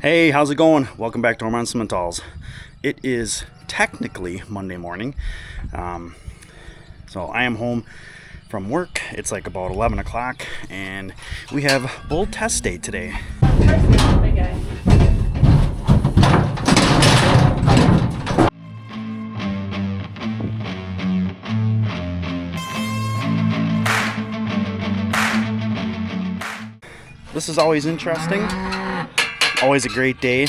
Hey, how's it going? Welcome back to Ohrmundt Simmentals. It is technically Monday morning. So I am home from work. It's like about 11 o'clock and we have bull test day today. This is always interesting. Always a great day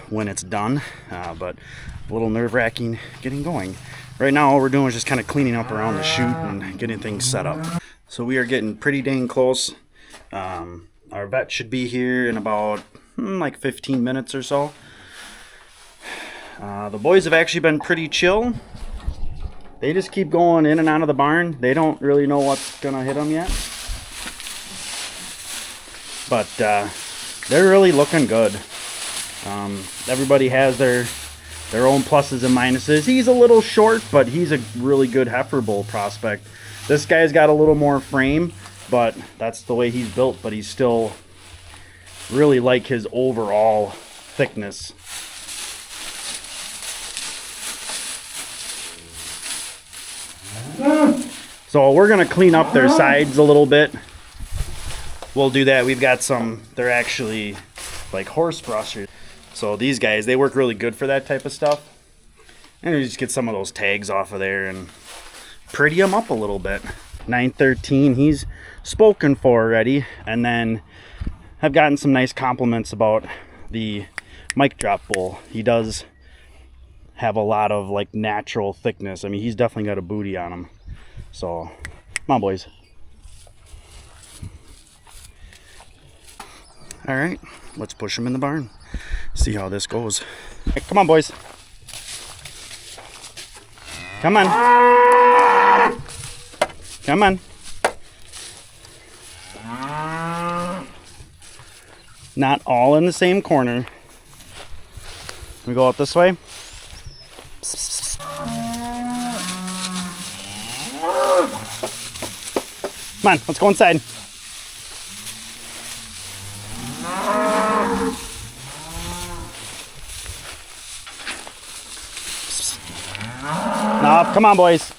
when it's done, but a little nerve-wracking getting going. Right now all we're doing is just kind of cleaning up around the chute and getting things set up. So we are getting pretty dang close. Our vet should be here in about like 15 minutes or so. The boys have actually been pretty chill. They just keep going in and out of the barn. They don't really know what's gonna hit them yet, but they're really looking good. Everybody has their own pluses and minuses. He's a little short, but he's a really good heifer bull prospect. This guy's got a little more frame, but that's the way he's built, but he's still really like his overall thickness. So we're gonna clean up their sides a little bit. We'll do that. We've got some, they're actually like horse brushers. So these guys, they work really good for that type of stuff. And we just get some of those tags off of there and pretty them up a little bit. 913, he's spoken for already. And then I've gotten some nice compliments about the mic drop bull. He does have a lot of like natural thickness. I mean, he's definitely got a booty on him. So come on, boys. All right, let's push them in the barn. See how this goes. Hey, come on, boys. Come on. Come on. Not all in the same corner. We go out this way. Come on, let's go inside. No, come on, boys.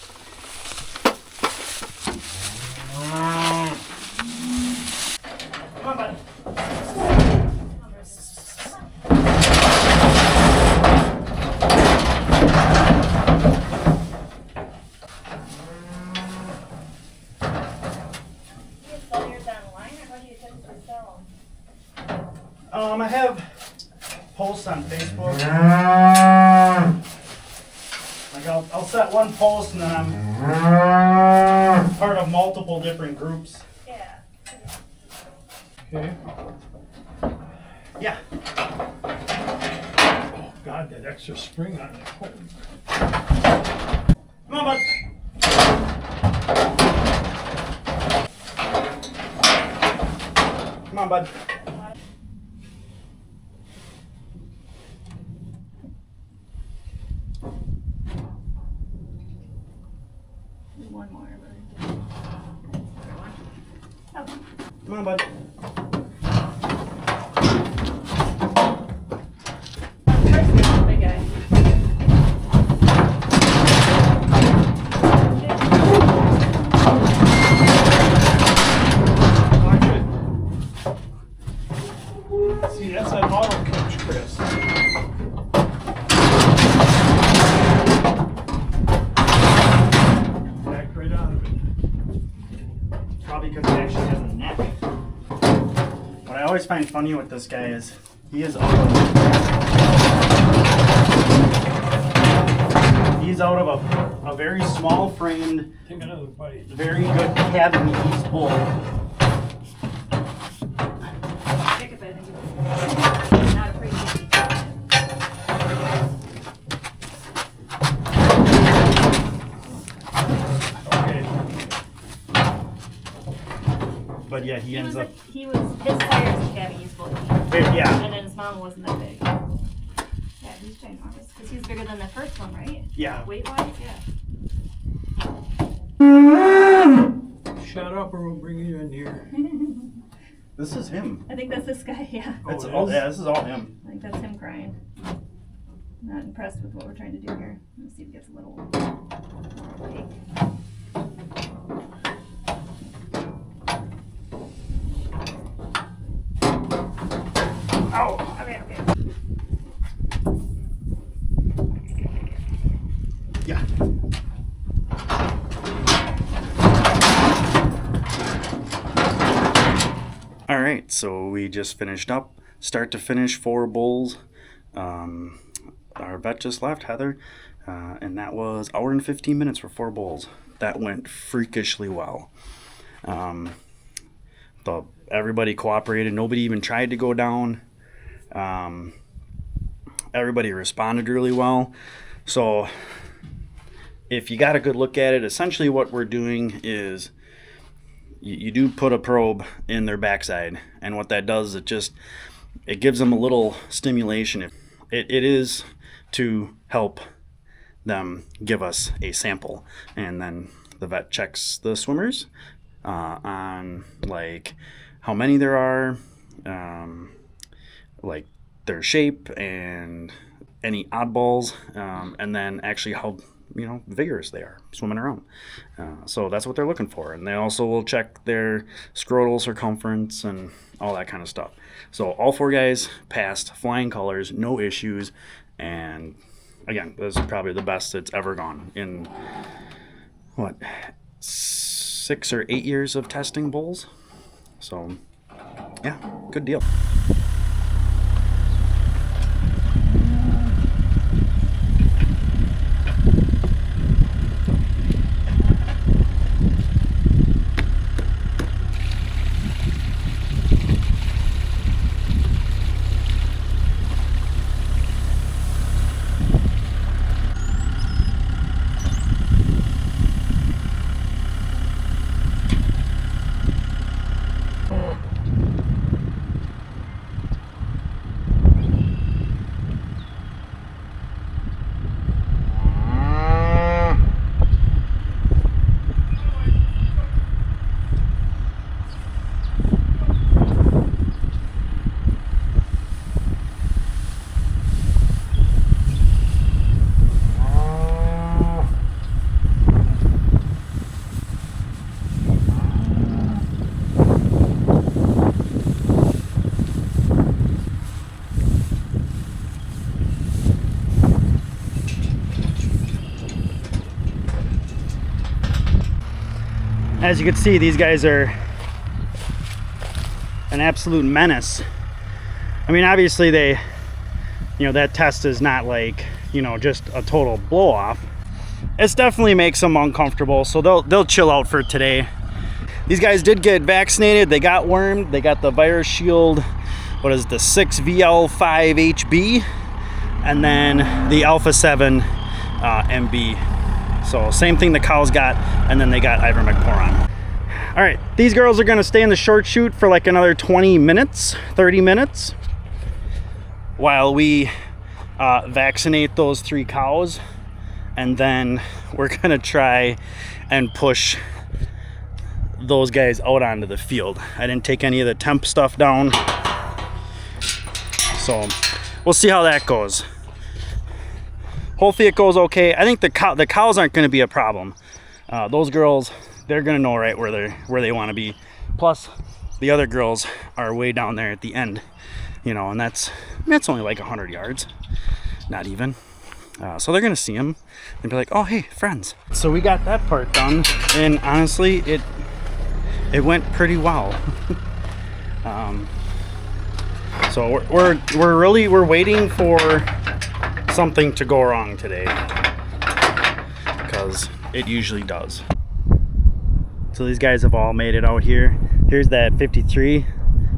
Come on, bud. I have posts on Facebook. Like I'll set one post and then I'm part of multiple different groups. Yeah. Okay. Yeah. Oh God, that extra spring on it. Come on, bud. Come on, bud. One more. Oh. Come on, bud. Big guy. See, that's an auto coach, Chris. Back right out of it. Probably because he actually has a neck. What I always find funny with this guy is he is out of a very small framed, Take another bite. very good Cabinese bull. Take a bit. Not appreciated. Okay. But yeah, he ends up. His tires and Cabinese bull. Yeah, And then his mom wasn't that big. Yeah, he's ginormous. Because he was bigger than the first one, right? yeah. Weight wise, yeah. Shut up or we'll bring you in here. This is him. I think that's this guy, yeah. That's it all, is? yeah, this is all him. I think that's him crying. Not impressed with what we're trying to do here. Let's see if it gets a little more opaque. Oh, okay. Yeah. All right, so we just finished up, start to finish, 4 bulls. Our vet just left, Heather, and that was an hour and 15 minutes for 4 bulls. That went freakishly well. Everybody cooperated. Nobody even tried to go down. Everybody responded really well. So if you got a good look at it, essentially what we're doing is you do put a probe in their backside, and what that does, it gives them a little stimulation. It is to help them give us a sample, and then the vet checks the swimmers on like how many there are, like their shape and any oddballs, and then actually how vigorous they are swimming around. So that's what they're looking for. And they also will check their scrotal circumference and all that kind of stuff. So all 4 guys passed, flying colors, no issues. And again, this is probably the best it's ever gone in 6 or 8 years of testing bulls. So yeah, good deal. As you can see, these guys are an absolute menace. I mean, obviously that test is not like, just a total blow off. It definitely makes them uncomfortable, so they'll chill out for today. These guys did get vaccinated. They got wormed. They got the virus shield, what is the 6VL5HB, and then the Alpha 7 MB. So same thing the cows got, and then they got ivermectin. All right, these girls are gonna stay in the short chute for like another 20 minutes, 30 minutes, while we vaccinate those 3 cows, and then we're gonna try and push those guys out onto the field. I didn't take any of the temp stuff down, so we'll see how that goes. Hopefully it goes okay. I think the cows aren't going to be a problem. Those girls, they're going to know right where they want to be. Plus, the other girls are way down there at the end, and that's only like 100 yards, not even. So they're going to see them and be like, "Oh, hey, friends." So we got that part done, and honestly, it went pretty well. So we're waiting for something to go wrong today, because it usually does. So these guys have all made it out here. Here's that 53,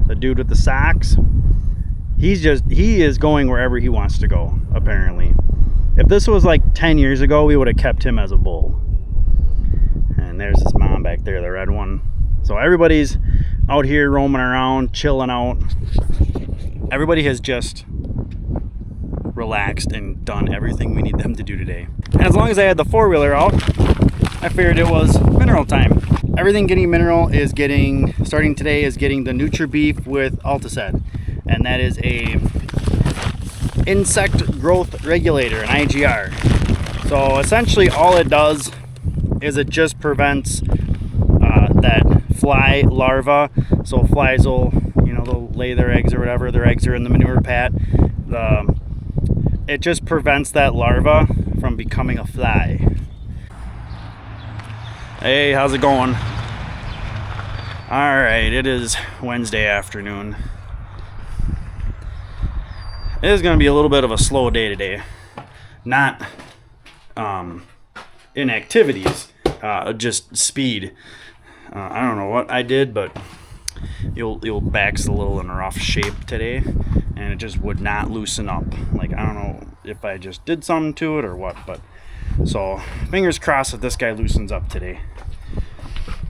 the dude with the socks. He is going wherever he wants to go, apparently. If this was like 10 years ago, we would have kept him as a bull. And there's his mom back there, the red one. So everybody's out here roaming around, chilling out. Everybody has just relaxed and done everything we need them to do today. And as long as I had the 4-wheeler out, I figured it was mineral time. everything getting mineral is starting today is getting the Nutre beef with Alticid, and that is a insect growth regulator, an IGR. So essentially all it does is it just prevents that fly larva. So flies will, they'll lay their eggs or whatever, their eggs are in the manure pat. It just prevents that larva from becoming a fly. Hey, how's it going? All right, it is Wednesday afternoon. It is going to be a little bit of a slow day today. Not in activities, just speed. I don't know what I did, but your back's a little in a rough shape today, and it just would not loosen up. Like, I don't know if I just did something to it or what, but so fingers crossed that this guy loosens up today,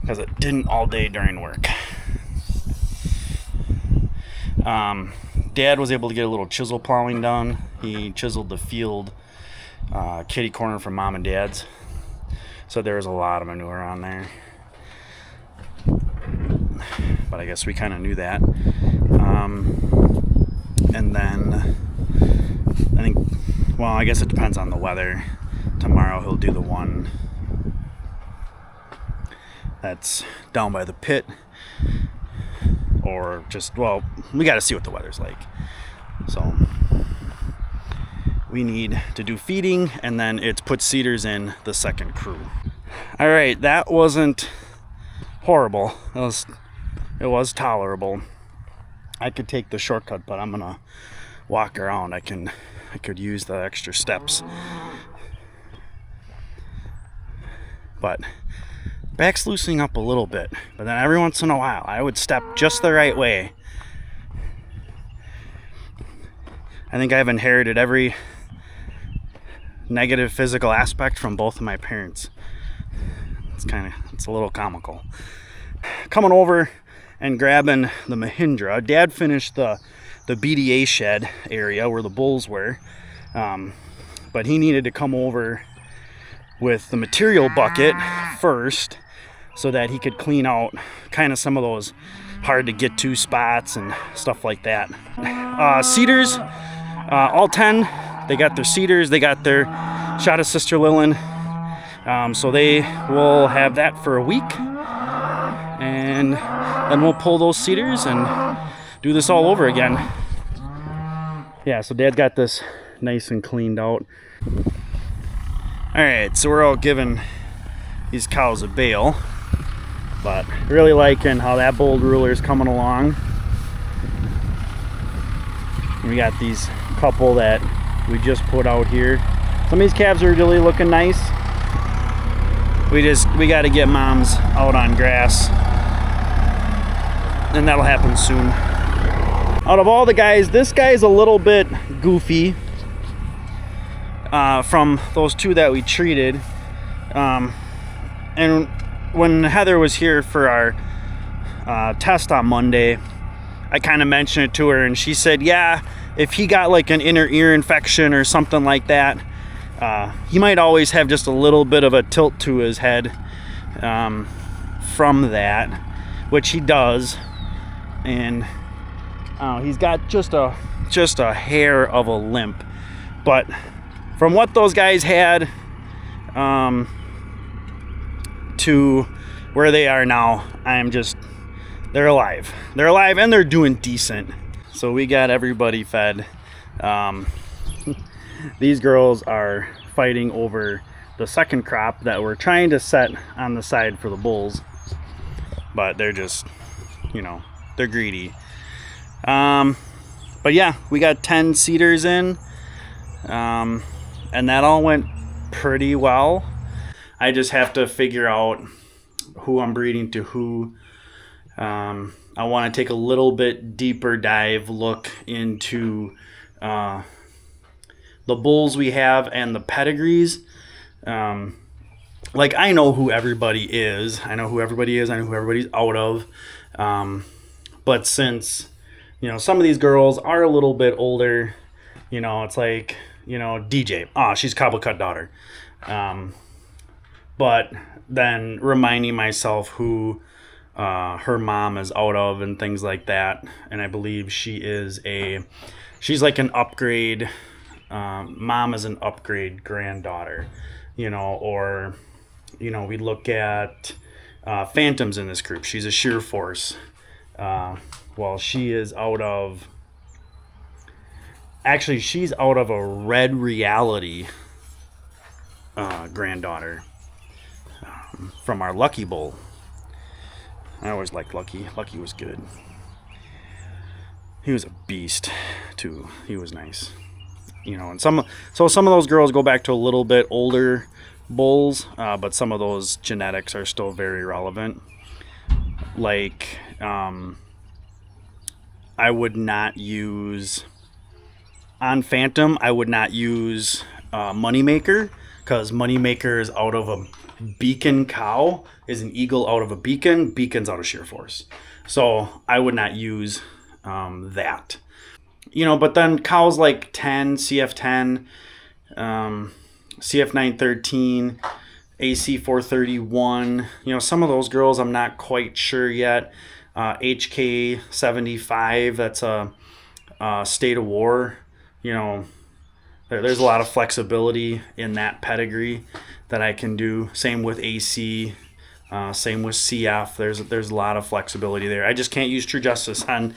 because it didn't all day during work. Dad was able to get a little chisel plowing done. He chiseled the field kitty corner from Mom and Dad's, so there was a lot of manure on there, but I guess we kind of knew that. And then I think, well, I guess it depends on the weather. Tomorrow he'll do the one that's down by the pit, or just, well, we got to see what the weather's like. So we need to do feeding, and then it's put cedars in the second crew. All right, that wasn't horrible. It was tolerable. I could take the shortcut, but I'm gonna walk around. I could use the extra steps. But back's loosening up a little bit, but then every once in a while I would step just the right way. I think I've inherited every negative physical aspect from both of my parents. It's a little comical. Coming over and grabbing the Mahindra. Dad finished the BDA shed area where the bulls were, but he needed to come over with the material bucket first so that he could clean out kind of some of those hard to get to spots and stuff like that. Cedars, all 10, they got their cedars, they got their shot of Sister Lillian, so they will have that for a week, and then we'll pull those cedars and do this all over again. Yeah, so Dad got this nice and cleaned out. All right, so we're all giving these cows a bale, but really liking how that bold ruler is coming along. We got these couple that we just put out here. Some of these calves are really looking nice. We got to get moms out on grass, and that'll happen soon. Out of all the guys, this guy's a little bit goofy from those two that we treated. And when Heather was here for our test on Monday, I kind of mentioned it to her, and she said, yeah, if he got like an inner ear infection or something like that, he might always have just a little bit of a tilt to his head from that, which he does. And he's got just a hair of a limp. But from what those guys had to where they are now, they're alive. They're alive and they're doing decent. So we got everybody fed. These girls are fighting over the second crop that we're trying to set on the side for the bulls, but they're just, they're greedy. But yeah, we got 10 cedars in, and that all went pretty well. I just have to figure out who I'm breeding to who. I want to take a little bit deeper dive look into the bulls we have and the pedigrees. Like, I know who everybody is. I know who everybody's out of. But since, some of these girls are a little bit older, it's like, DJ. She's Cobble Cut daughter. but then reminding myself who her mom is out of and things like that. And I believe she's like an upgrade. Mom is an upgrade granddaughter, or, we look at Phantom's in this group. She's a sheer force. Well, she's out of a Red Reality granddaughter from our Lucky Bull. I always liked Lucky. Lucky was good. He was a beast too. He was nice. And some of those girls go back to a little bit older bulls, but some of those genetics are still very relevant. Like, I would not use on Phantom. I would not use Moneymaker, because Moneymaker is out of a Beacon cow, is an eagle out of a Beacon. Beacon's out of sheer force, so I would not use that. But then cows like 10, CF10, CF913, AC431, some of those girls I'm not quite sure yet. HK75, that's a State of War. There's a lot of flexibility in that pedigree that I can do. Same with AC, same with CF. There's a lot of flexibility there. I just can't use True Justice on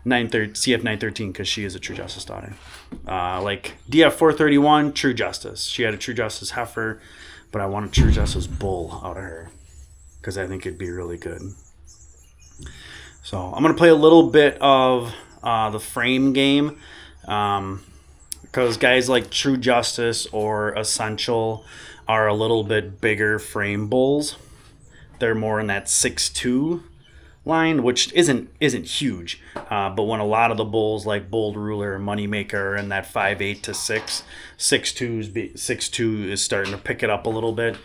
CF913 because she is a True Justice daughter. Like DF431, True Justice. She had a True Justice heifer, but I want a True Justice bull out of her because I think it'd be really good. So I'm going to play a little bit of the frame game, because guys like True Justice or Essential are a little bit bigger frame bulls. They're more in that 6'2" line, which isn't huge, but when a lot of the bulls like Bold Ruler, Moneymaker, and that 5'8" to 6'2" is starting to pick it up a little bit.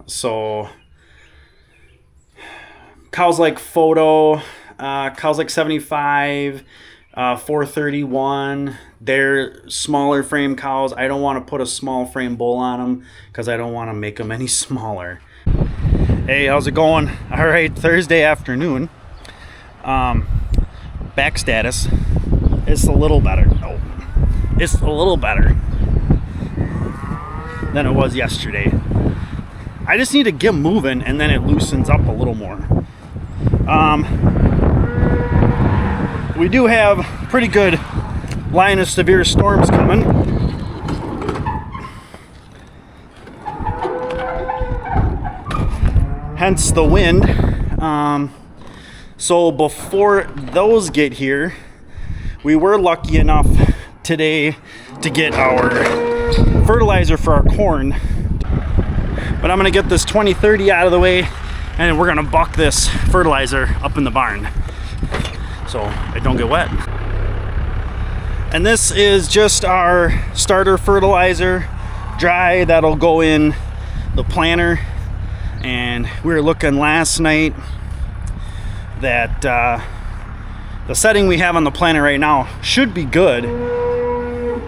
So cows like Photo, cows like 75, 431, they're smaller frame cows. I don't want to put a small frame bull on them because I don't want to make them any smaller. Hey, how's it going? All right, Thursday afternoon. Back status. It's a little better. Oh, it's a little better than it was yesterday. I just need to get moving and then it loosens up a little more. We do have pretty good line of severe storms coming. Hence the wind. So before those get here, we were lucky enough today to get our fertilizer for our corn. But I'm gonna get this 2030 out of the way and we're gonna buck this fertilizer up in the barn so it don't get wet. And this is just our starter fertilizer, dry, that'll go in the planter. And we were looking last night that the setting we have on the planter right now should be good,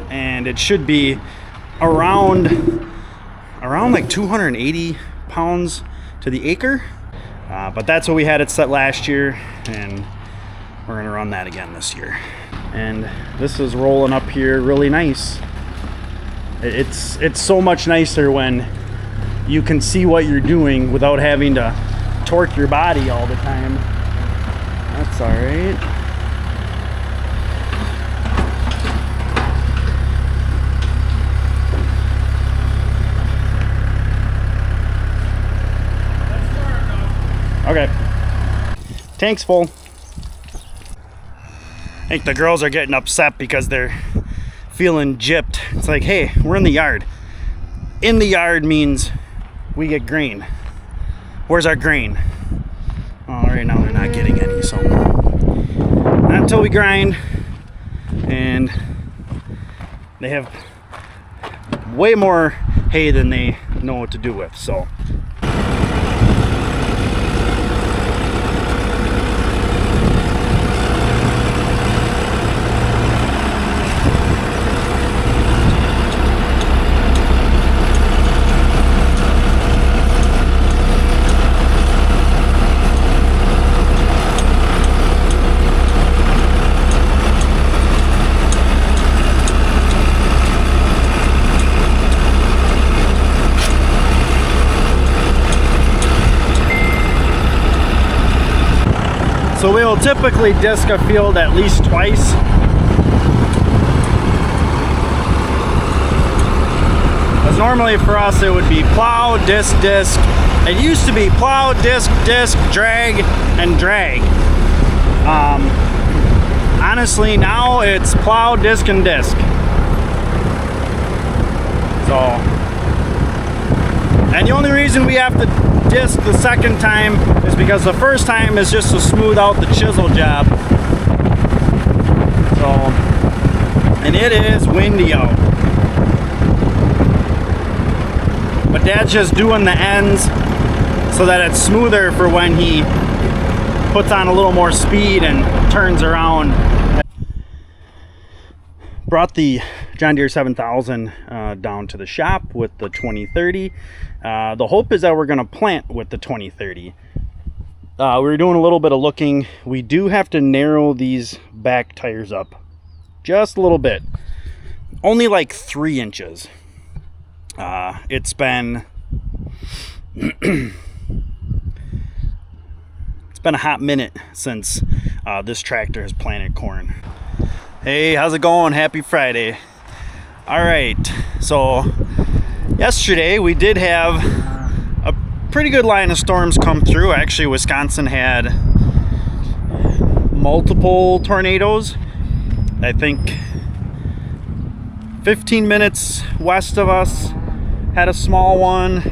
and it should be around like 280 pounds to the acre, but that's what we had it set last year, and we're gonna run that again this year. And this is rolling up here really nice. It's so much nicer when you can see what you're doing without having to torque your body all the time. That's all right. Okay. Tank's full. I think the girls are getting upset because they're feeling gypped. It's like, hey, we're in the yard. In the yard means we get grain. Where's our grain? Oh, right now they're not getting any, so not until we grind. And they have way more hay than they know what to do with, so. So we'll typically disc a field at least twice. As normally for us it would be plow, disc, disc. It used to be plow, disc, disc, drag, and drag. Honestly, now it's plow, disc, and disc. So, and the only reason we have to disc the second time is because the first time is just to smooth out the chisel job. So, and it is windy out. But Dad's just doing the ends so that it's smoother for when he puts on a little more speed and turns around. Brought the John Deere 7000 down to the shop with the 2030. The hope is that we're going to plant with the 2030. We were doing a little bit of looking. We do have to narrow these back tires up just a little bit. Only like 3 inches. It's been it's been a hot minute since this tractor has planted corn. Hey, how's it going? Happy Friday. All right, so yesterday we did have a pretty good line of storms come through. Actually, Wisconsin had multiple tornadoes. I think 15 minutes west of us had a small one.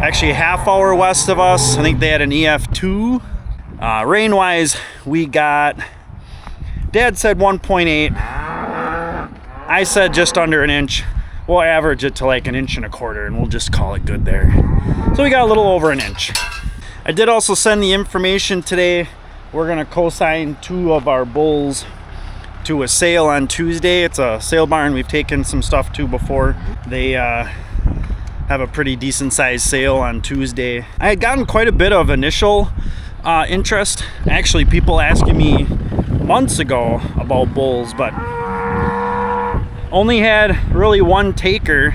Actually a half hour west of us, I think they had an EF2. Rain wise, we got, Dad said 1.8. I said just under an inch. We'll average it to like 1.25 inches and we'll just call it good there. So we got a little over 1 inch. I did also send the information today. We're gonna co-sign 2 of our bulls to a sale on Tuesday. It's a sale barn we've taken some stuff to before. They have a pretty decent sized sale on Tuesday. I had gotten quite a bit of initial interest. Actually, people asking me months ago about bulls, but only had really one taker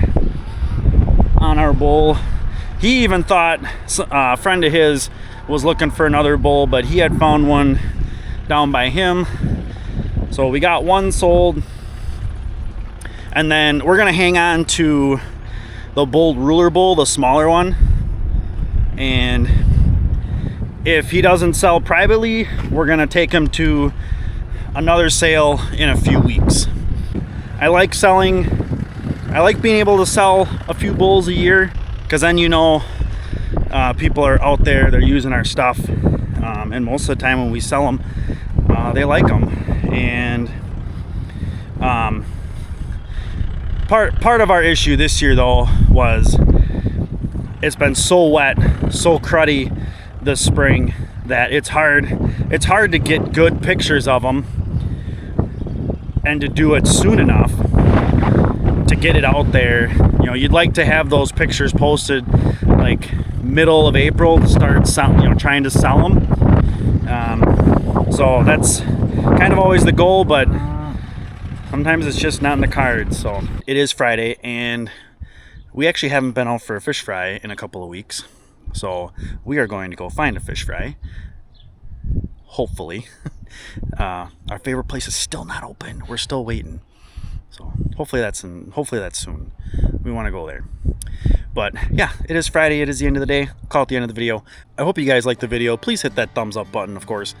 on our bull. He even thought a friend of his was looking for another bull, but he had found one down by him. So we got one sold, and then we're gonna hang on to the Bold Ruler bull, the smaller one. And if he doesn't sell privately, we're gonna take him to another sale in a few weeks. I like being able to sell a few bulls a year, because then you know people are out there, they're using our stuff, and most of the time when we sell them, they like them. And part of our issue this year though was it's been so wet, so cruddy this spring that it's hard to get good pictures of them and to do it soon enough to get it out there. You know, you'd like to have those pictures posted like middle of April to start trying to sell them. So that's kind of always the goal, but sometimes it's just not in the cards. So it is Friday, and we actually haven't been out for a fish fry in a couple of weeks. So we are going to go find a fish fry. Hopefully. Our favorite place is still not open. We're still waiting. So hopefully that's soon. We want to go there. But yeah, it is Friday. It is the end of the day. I'll call it the end of the video. I hope you guys liked the video. Please hit that thumbs up button, of course.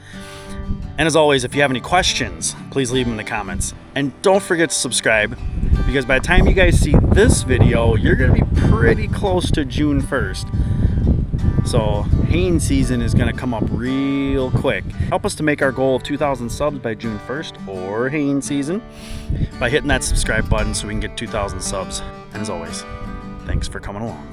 And as always, if you have any questions, please leave them in the comments. And don't forget to subscribe, because by the time you guys see this video, you're going to be pretty close to June 1st. So haying season is going to come up real quick. Help us to make our goal of 2,000 subs by June 1st, or haying season, by hitting that subscribe button so we can get 2,000 subs. And as always, thanks for coming along.